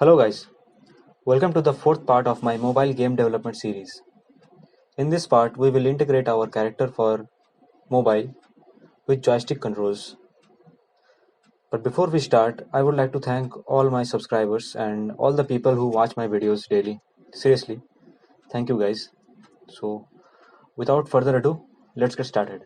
Hello guys, welcome to the fourth part of my mobile game development series. In this part, we will integrate our character for mobile with joystick controls. But before we start, I would like to thank all my subscribers and all the people who watch my videos daily. Seriously, thank you guys. So, without further ado, let's get started.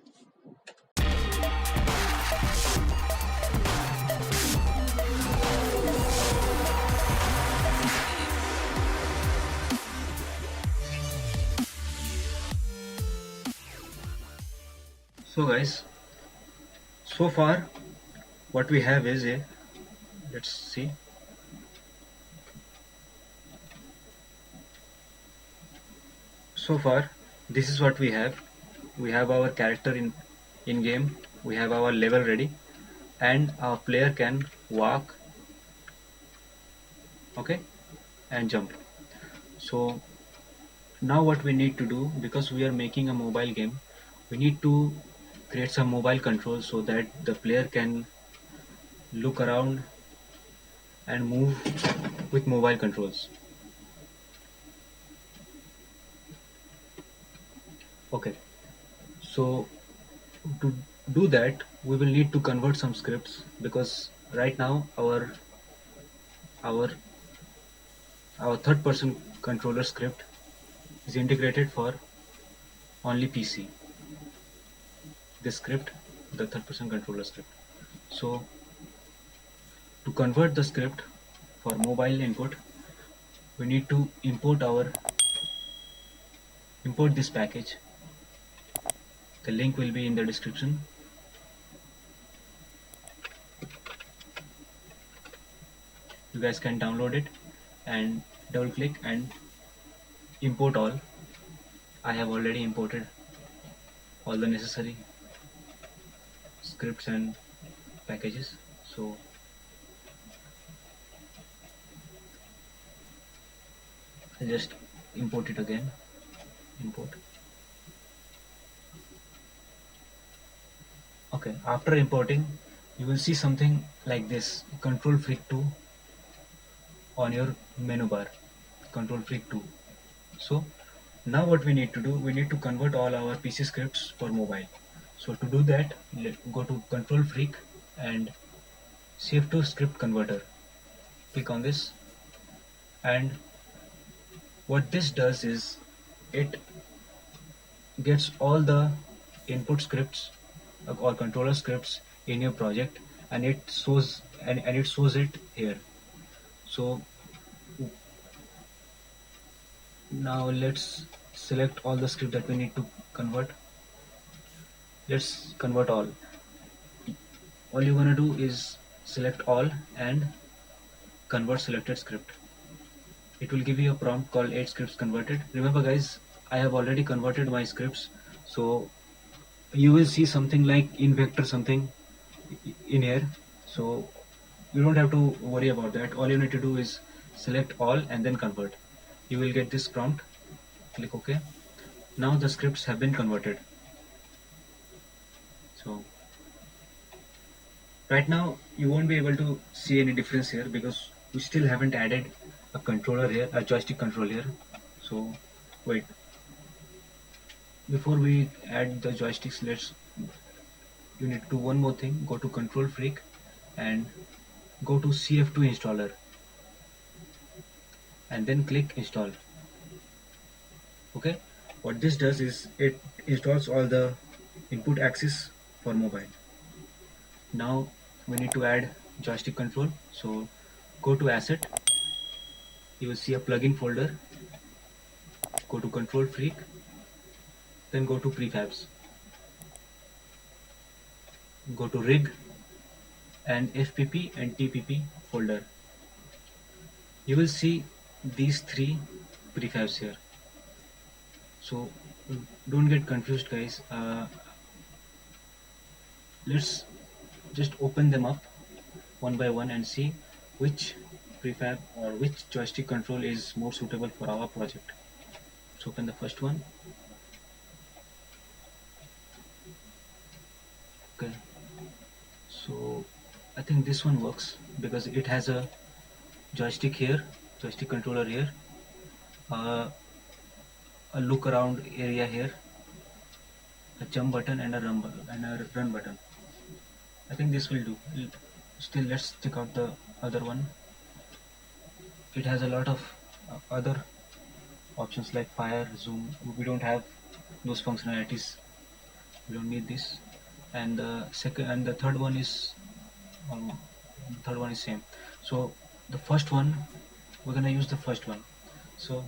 So guys, so far what we have is a let's see. So far this is what we have. We have our character in game. We have our level ready and our player can walk, okay, and jump. So now what we need to do, because we are making a mobile game, we need to create some mobile controls so that the player can look around and move with mobile controls. Okay, so to do that we will need to convert some scripts, because right now our our third person controller script is integrated for only PC. This script, the third person controller script. So to convert the script for mobile input, we need to import this package. The link will be in the description. You guys can download it and double click and import all. I have already imported all the necessary scripts and packages. So I'll just import it again. Import. Okay, after importing, you will see something like this, Control Freak 2 on your menu bar. Control Freak 2. So now what we need to do, we need to convert all our PC scripts for mobile. So to do that, go to Control Freak and save to script converter. Click on this, and what this does is it gets all the input scripts or controller scripts in your project, and it shows it here. So now let's select all the script that we need to convert. Let's convert all you're gonna do is select all and convert selected script. It will give you a prompt called 8 scripts converted. Remember guys, I have already converted my scripts, so you will see something like in vector something in here. So you don't have to worry about that. All you need to do is select all and then convert. You will get this prompt. Click OK. Now the scripts have been converted. So right now you won't be able to see any difference here because we still haven't added a controller here, a joystick control here. So wait, before we add the joysticks, you need to do one more thing. Go to Control Freak and go to CF2 installer and then click install. Okay, what this does is it installs all the input axis for mobile. Now we need to add joystick control, so go to asset, you will see a plugin folder, go to Control Freak, then go to prefabs, go to rig and FPP and TPP folder. You will see these three prefabs here. So don't get confused guys. Let's just open them up one by one and see which prefab or which joystick control is more suitable for our project. Let's open the first one. Okay, so I think this one works because it has a joystick here, joystick controller here, uh, a look around area here, a jump button and a run button. I think this will do. Still, let's check out the other one. It has a lot of other options like fire, zoom. We don't have those functionalities. We don't need this. And the second and the third one is same. So the first one, we're gonna use the first one. So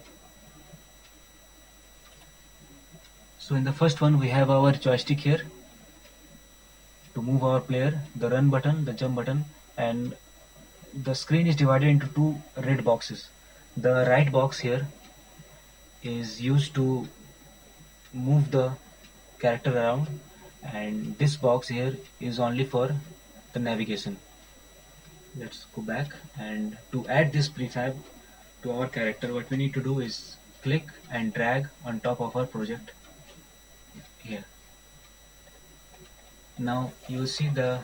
in the first one we have our joystick here to move our player, the run button, the jump button, and the screen is divided into two red boxes. The right box here is used to move the character around, and this box here is only for the navigation. Let's go back, and to add this prefab to our character, what we need to do is click and drag on top of our project here. Now you will see the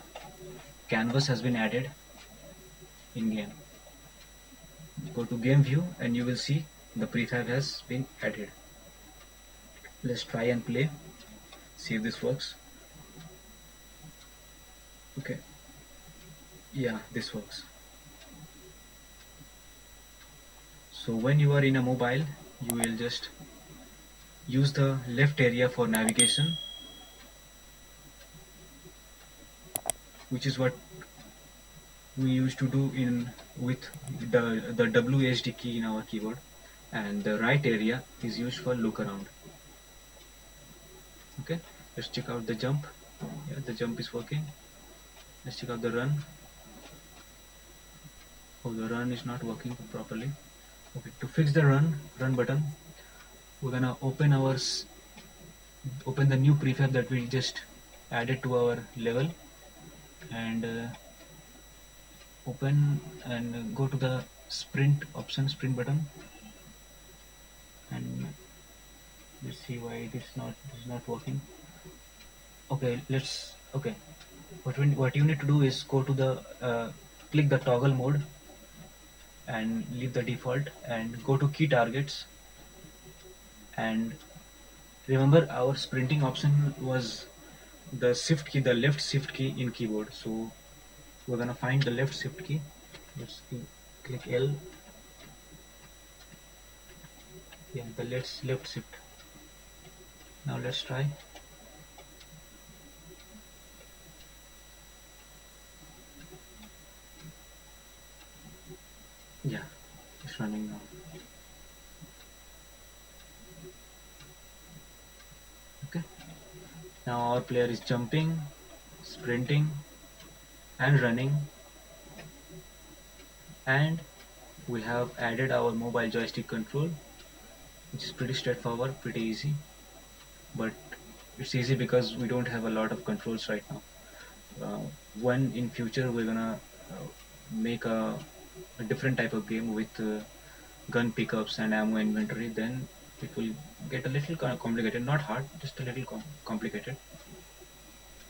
canvas has been added in game. Go to game view and you will see the prefab has been added. Let's try and play, see if this works. Okay, yeah, this works. So when you are in a mobile, you will just use the left area for navigation, which is what we used to do with the WSD key in our keyboard, and the right area is used for look around. Okay, let's check out the jump. Yeah, the jump is working. Let's check out the run. Oh, the run is not working properly. Okay, to fix the run button, we're gonna open the new prefab that we just added to our level, and open and go to the sprint option, sprint button, and let's see why it is not working. Okay, what you need to do is go to the click the toggle mode and leave the default and go to key targets, and remember our sprinting option was the shift key, the left shift key in keyboard. So we're gonna find the left shift key. Let's click L. Yeah, the left shift. Now let's try. Yeah, it's running now. Okay, now our player is jumping, sprinting and running, and we have added our mobile joystick control, which is pretty straightforward, pretty easy. But it's easy because we don't have a lot of controls right now. When in future we're gonna make a different type of game with gun pickups and ammo inventory, then it will get a little complicated. Not hard, just a little complicated,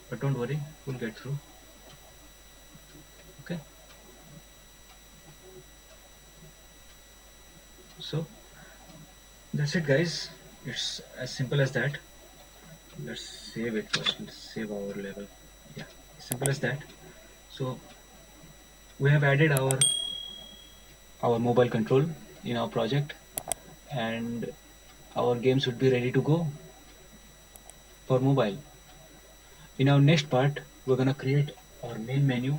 but don't worry, we'll get through. Okay, so that's it guys, it's as simple as that. Let's save it first. Let's save our level. Yeah, simple as that. So we have added our mobile control in our project, and our game should be ready to go for mobile. In our next part, we're gonna create our main menu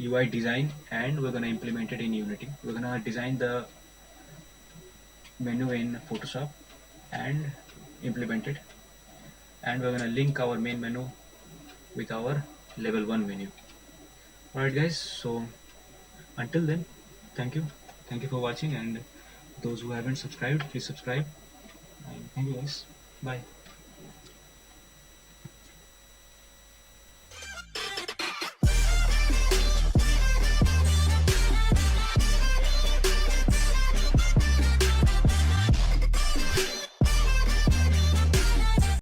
UI design, and we're gonna implement it in Unity. We're gonna design the menu in Photoshop and implement it, and we're gonna link our main menu with our level 1 menu. Alright guys, so until then, thank you for watching, and those who haven't subscribed, please subscribe, and thank you guys, bye.